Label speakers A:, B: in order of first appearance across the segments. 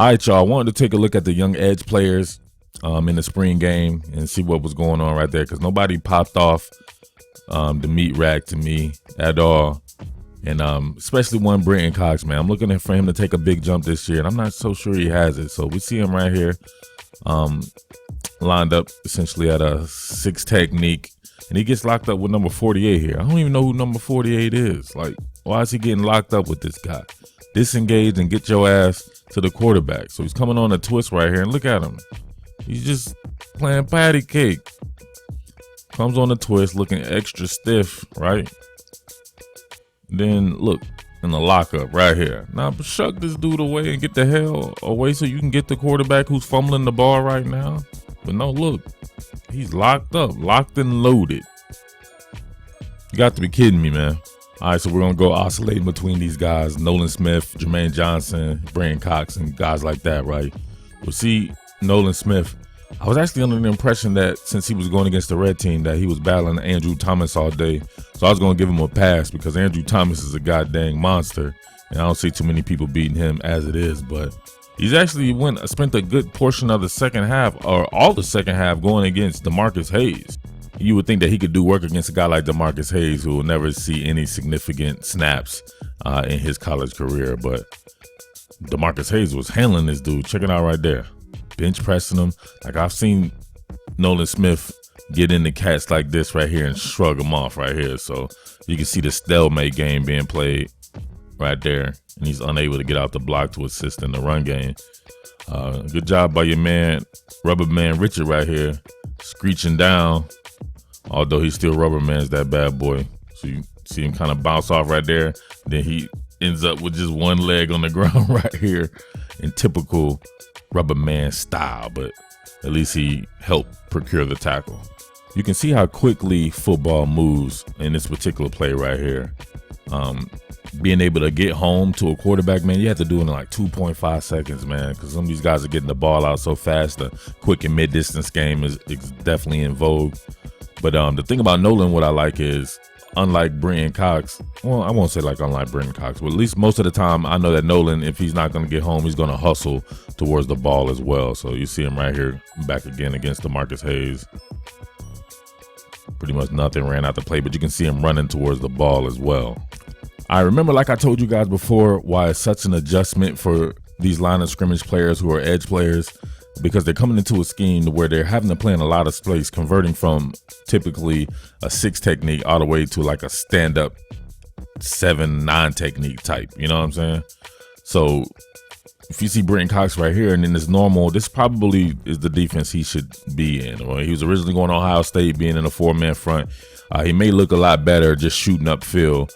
A: All right, y'all. I wanted to take a look at the young edge players in the spring game and see what was going on right there, because nobody popped off the meat rack to me at all. And especially one Brenton Cox, man. I'm looking for him to take a big jump this year, and I'm not so sure he has it. So we see him right here lined up essentially at a 6 technique, and he gets locked up with number 48 here. I don't even know who number 48 is. Like, why is he getting locked up with this guy? Disengage and get your ass to the quarterback. So he's coming on a twist right here, and look at him. He's just playing patty cake. Comes on the twist looking extra stiff, right? Then look in the lockup right here. Now shuck this dude away and get the hell away so you can get the quarterback who's fumbling the ball right now. But no, look, he's locked up, locked and loaded. You got to be kidding me, man. All right, so we're going to go oscillating between these guys, Nolan Smith, Jermaine Johnson, Brenton Cox, and guys like that, right? We'll see Nolan Smith. I was actually under the impression that since he was going against the red team that he was battling Andrew Thomas all day. So I was going to give him a pass because Andrew Thomas is a goddamn monster, and I don't see too many people beating him as it is. But he's actually spent a good portion of the second half, or all the second half, going against DeMarcus Hayes. You would think that he could do work against a guy like DeMarcus Hayes, who will never see any significant snaps in his college career. But DeMarcus Hayes was handling this dude. Check it out right there. Bench pressing him. Like, I've seen Nolan Smith get into cats like this right here and shrug them off right here. So you can see the stalemate game being played right there. And he's unable to get out the block to assist in the run game. Good job by your man, Rubber Man Richard right here, screeching down. Although he still rubber mans that bad boy. So you see him kind of bounce off right there. Then he ends up with just one leg on the ground right here in typical rubber man style. But at least he helped procure the tackle. You can see how quickly football moves in this particular play right here. Being able to get home to a quarterback, man, you have to do it in like 2.5 seconds, man, because some of these guys are getting the ball out so fast. The quick and mid-distance game is definitely in vogue. But the thing about Nolan, what I like is, unlike Brenton Cox, well, I won't say like unlike Brenton Cox, but at least most of the time, I know that Nolan, if he's not going to get home, he's going to hustle towards the ball as well. So you see him right here back again against DeMarcus Hayes. Pretty much nothing ran out the play, but you can see him running towards the ball as well. I remember, like I told you guys before, why it's such an adjustment for these line of scrimmage players who are edge players, because they're coming into a scheme where they're having to play in a lot of space, converting from typically a 6 technique all the way to like a stand-up 7-9 technique type. You know what I'm saying? So if you see Brenton Cox right here, and then this normal, this probably is the defense he should be in. Well, he was originally going to Ohio State, being in a 4-man front. He may look a lot better just shooting upfield,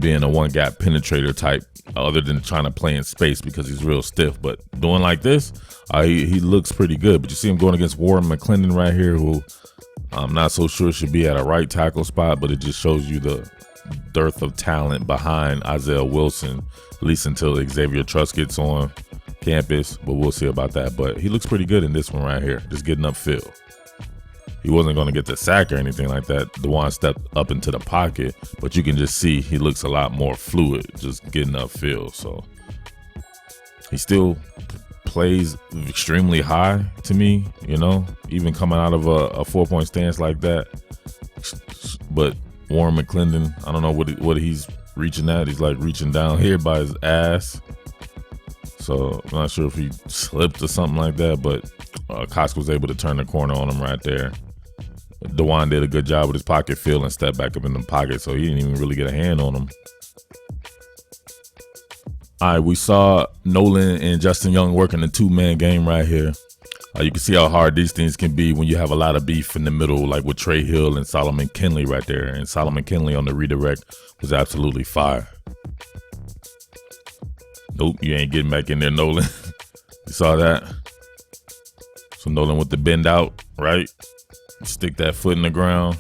A: being a one-gap penetrator type, other than trying to play in space because he's real stiff. But doing like this, he looks pretty good. But you see him going against Warren McClendon right here, who I'm not so sure should be at a right tackle spot, but it just shows you the dearth of talent behind Isaiah Wilson, at least until Xavier Truss gets on campus. But we'll see about that. But he looks pretty good in this one right here, just getting upfield. He wasn't going to get the sack or anything like that. DeJuan stepped up into the pocket, but you can just see he looks a lot more fluid, just getting upfield. So he still plays extremely high to me, you know, even coming out of a 4-point stance like that. But Warren McClendon, I don't know what he's reaching at. He's like reaching down here by his ass. So I'm not sure if he slipped or something like that, but Cox was able to turn the corner on him right there. DeJuan did a good job with his pocket feel and stepped back up in the pocket, so he didn't even really get a hand on him. All right, we saw Nolan and Justin Young working a 2-man game right here. You can see how hard these things can be when you have a lot of beef in the middle, like with Trey Hill and Solomon Kinley right there. And Solomon Kinley on the redirect was absolutely fire. Nope, you ain't getting back in there, Nolan. You saw that? So Nolan with the bend out, right? Stick that foot in the ground.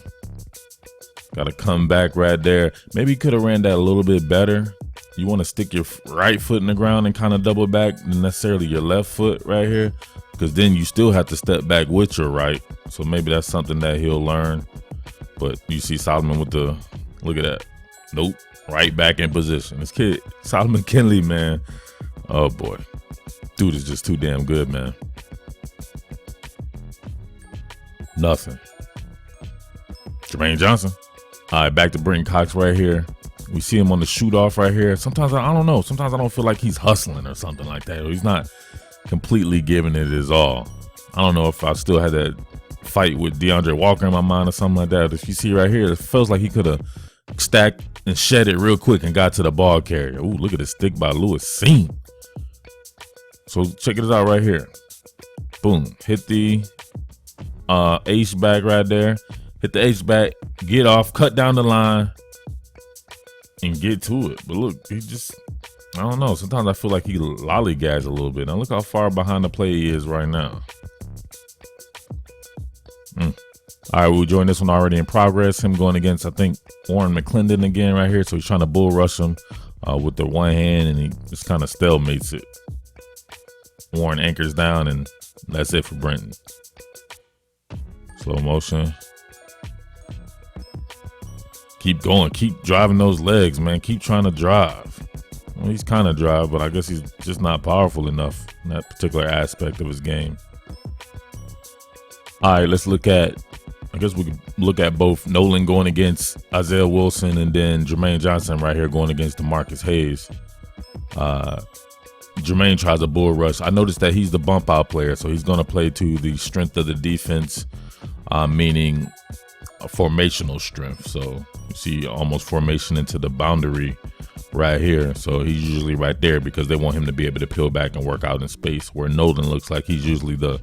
A: Got to come back right there. Maybe he could have ran that a little bit better. You want to stick your right foot in the ground and kind of double back than necessarily your left foot right here, because then you still have to step back with your right. So maybe that's something that he'll learn. But you see Solomon with the, look at that. Nope, right back in position. This kid, Solomon Kinley, man. Oh boy. Dude is just too damn good, man. Nothing. Jermaine Johnson. All right, back to Brenton Cox right here. We see him on the shoot off right here. Sometimes I don't know. Sometimes I don't feel like he's hustling or something like that. Or he's not completely giving it his all. I don't know if I still had that fight with DeAndre Walker in my mind or something like that. If you see right here, it feels like he could have stacked and shed it real quick and got to the ball carrier. Ooh, look at the stick by Lewis Seam. So check it out right here. Boom. Hit the H-back right there. Hit the H-back. Get off. Cut down the line. And get to it. But look, he just, I don't know. Sometimes I feel like he lollygags a little bit. Now look how far behind the play he is right now. All right, we'll join this one already in progress. Him going against, I think, Warren McClendon again right here. So he's trying to bull rush him with the one hand, and he just kind of stalemates it. Warren anchors down, and that's it for Brenton. Slow motion. Keep going. Keep driving those legs, man. Keep trying to drive. Well, he's kind of drive, but I guess he's just not powerful enough in that particular aspect of his game. All right, let's look at, I guess we could look at both Nolan going against Isaiah Wilson and then Jermaine Johnson right here going against DeMarcus Hayes. Jermaine tries a bull rush. I noticed that he's the bump out player, so he's going to play to the strength of the defense, meaning a formational strength. So you see almost formation into the boundary right here. So he's usually right there because they want him to be able to peel back and work out in space, where Nolan looks like he's usually the,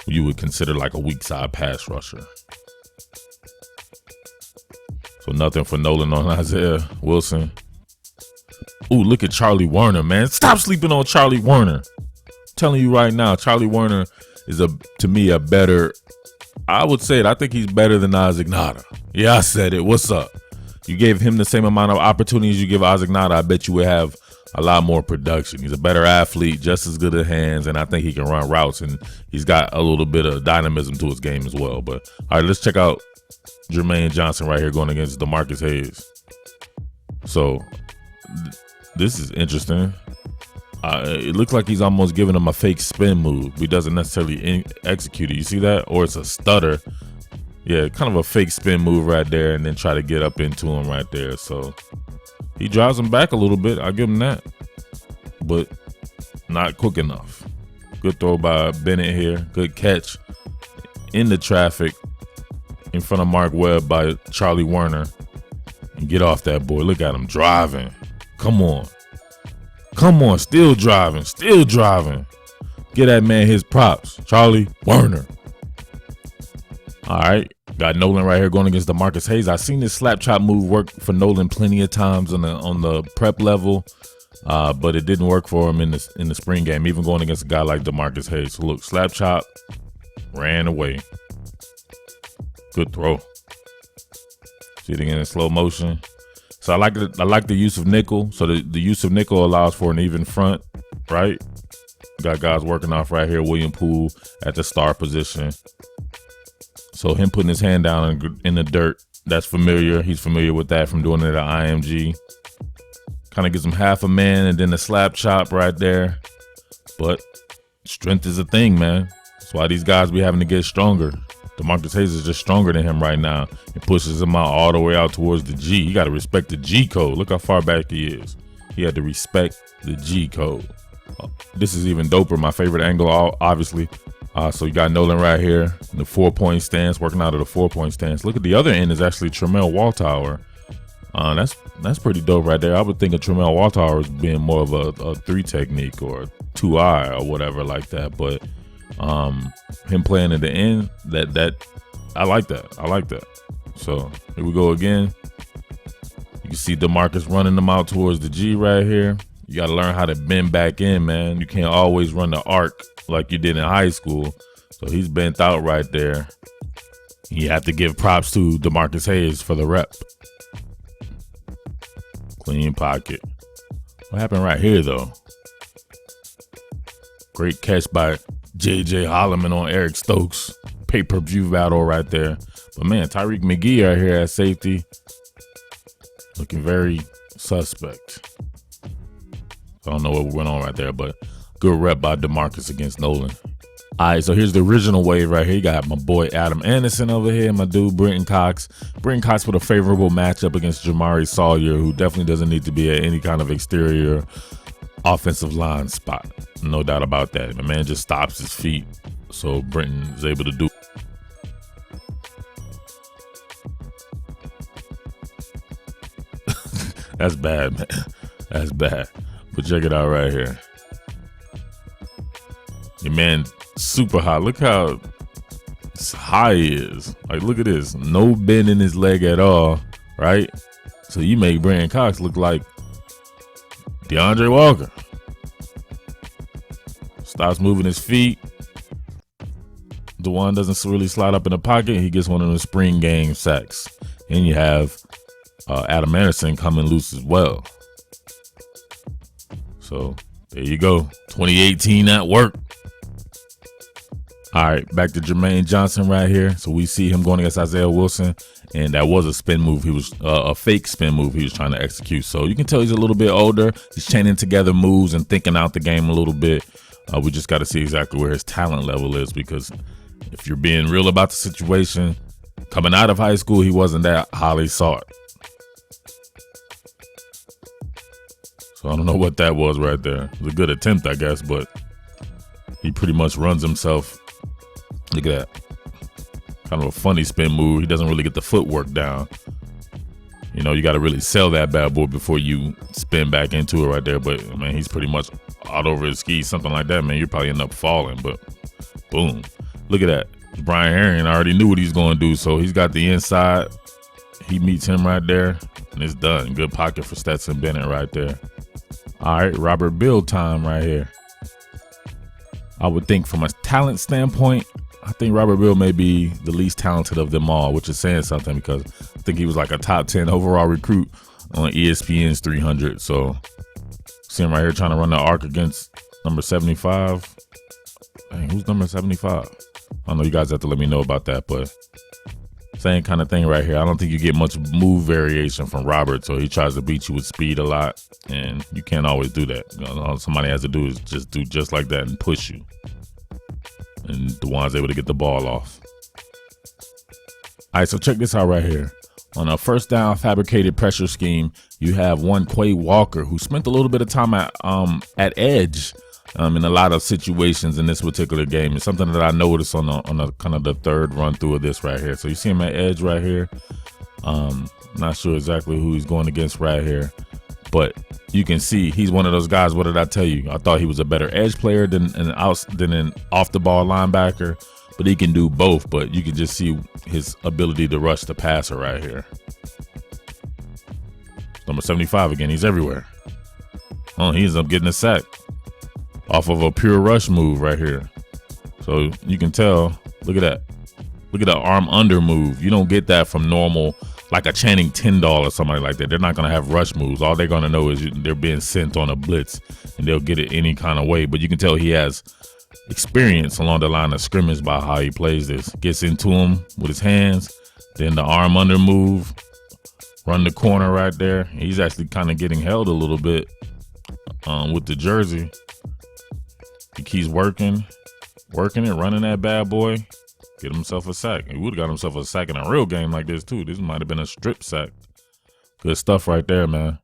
A: you would consider like a weak side pass rusher. So nothing for Nolan on Isaiah Wilson. Ooh, look at Charlie Warner, man. Stop sleeping on Charlie Warner. I'm telling you right now, Charlie Warner is, to me, a better, I would say it, I think he's better than Isaac Nada. Yeah, I said it. What's up? You gave him the same amount of opportunities you give Isaac Nada, I bet you would have a lot more production. He's a better athlete, just as good at hands, and I think he can run routes, and he's got a little bit of dynamism to his game as well. But all right, let's check out Jermaine Johnson right here going against DeMarcus Hayes. So this is interesting. It looks like he's almost giving him a fake spin move. He doesn't necessarily execute it. You see that? Or it's a stutter. Yeah, kind of a fake spin move right there, and then try to get up into him right there. So he drives him back a little bit. I'll give him that. But not quick enough. Good throw by Bennett here. Good catch in the traffic in front of Mark Webb by Charlie Warner. And get off that boy. Look at him driving. Come on. Come on. Still driving. Still driving. Get that man his props. Charlie Warner. All right. Got Nolan right here going against DeMarcus Hayes. I've seen this slap chop move work for Nolan plenty of times on the prep level, but it didn't work for him in the spring game, even going against a guy like DeMarcus Hayes. So look, slap chop, ran away. Good throw. See it again in slow motion. So I like the use of nickel. So the use of nickel allows for an even front, right? Got guys working off right here. William Poole at the star position. So him putting his hand down in the dirt, that's familiar. He's familiar with that from doing it at IMG. Kind of gives him half a man and then the slap chop right there. But strength is a thing, man. That's why these guys be having to get stronger. DeMarcus Hayes is just stronger than him right now. It pushes him out all the way out towards the G. You got to respect the G code. Look how far back he is. He had to respect the G code. This is even doper. My favorite angle, obviously. So you got Nolan right here in the 4-point stance, working out of the 4-point stance. Look at the other end is actually Tremel Waltower. That's pretty dope right there. I would think of Tremel Waltower as being more of a 3 technique or 2-eye or whatever like that. But him playing at the end, that I like that. I like that. So here we go again. You can see DeMarcus running them out towards the G right here. You got to learn how to bend back in, man. You can't always run the arc like you did in high school. So he's bent out right there. You have to give props to DeMarcus Hayes for the rep. Clean pocket. What happened right here, though? Great catch by J.J. Holloman on Eric Stokes. Pay-per-view battle right there. But, man, Tyreek McGee right here at safety. Looking very suspect. I don't know what went on right there, but Good rep by DeMarcus against Nolan. All right, so here's the original wave right here. You got my boy Adam Anderson over here, my dude Brenton Cox. Brenton Cox with a favorable matchup against Jamari Sawyer, who definitely doesn't need to be at any kind of exterior offensive line spot. No doubt about that. The man just stops his feet, so Brenton is able to do. That's bad, man. That's bad. But check it out right here. Your man super high. Look how high he is. Like, look at this. No bend in his leg at all, right? So you make Brenton Cox look like DeAndre Walker. Stops moving his feet. DeJuan doesn't really slide up in the pocket. He gets one of the spring game sacks. And you have Adam Anderson coming loose as well. So there you go. 2018 at work. All right, back to Jermaine Johnson right here. So we see him going against Isaiah Wilson, and that was a spin move. He was a fake spin move he was trying to execute. So you can tell he's a little bit older. He's chaining together moves and thinking out the game a little bit. We just got to see exactly where his talent level is, because if you're being real about the situation, coming out of high school, he wasn't that highly sought. So I don't know what that was right there. It was a good attempt, I guess, but he pretty much runs himself. Look at that. Kind of a funny spin move. He doesn't really get the footwork down. You know, you got to really sell that bad boy before you spin back into it right there. But, man, he's pretty much out over his skis, something like that, man. You're probably end up falling, but boom. Look at that. Brian Herring already knew what he's going to do, so he's got the inside. He meets him right there, and it's done. Good pocket for Stetson Bennett right there. All right, Robert Bill time right here. I would think from a talent standpoint, I think Robert Bill may be the least talented of them all, which is saying something, because I think he was like a top 10 overall recruit on ESPN's 300. So see him right here trying to run the arc against number 75. Dang, who's number 75? I don't know. You guys have to let me know about that, but same kind of thing right here. I don't think you get much move variation from Robert, so he tries to beat you with speed a lot, and you can't always do that. You know, all somebody has to do is just do just like that and push you. And DeJuan's able to get the ball off. All right, so check this out right here. On a first down fabricated pressure scheme, you have one Quay Walker, who spent a little bit of time at edge in a lot of situations in this particular game. It's something that I noticed on the kind of the third run through of this right here. So you see him at edge right here. Not sure exactly who he's going against right here, but you can see he's one of those guys. What did I tell you? I thought he was a better edge player than an off the ball linebacker, but he can do both. But you can just see his ability to rush the passer right here. Number 75 again. He's everywhere. Oh, he ends up getting a sack off of a pure rush move right here. So you can tell. Look at that. Look at the arm under move. You don't get that from normal, like a Channing Tindall or somebody like that. They're not going to have rush moves. All they're going to know is they're being sent on a blitz, and they'll get it any kind of way. But you can tell he has experience along the line of scrimmage by how he plays this. Gets into him with his hands, then the arm under move, run the corner right there. He's actually kind of getting held a little bit with the jersey. He keeps working it, running that bad boy. Get himself a sack. He would have got himself a sack in a real game like this too. This might have been a strip sack. Good stuff right there, man.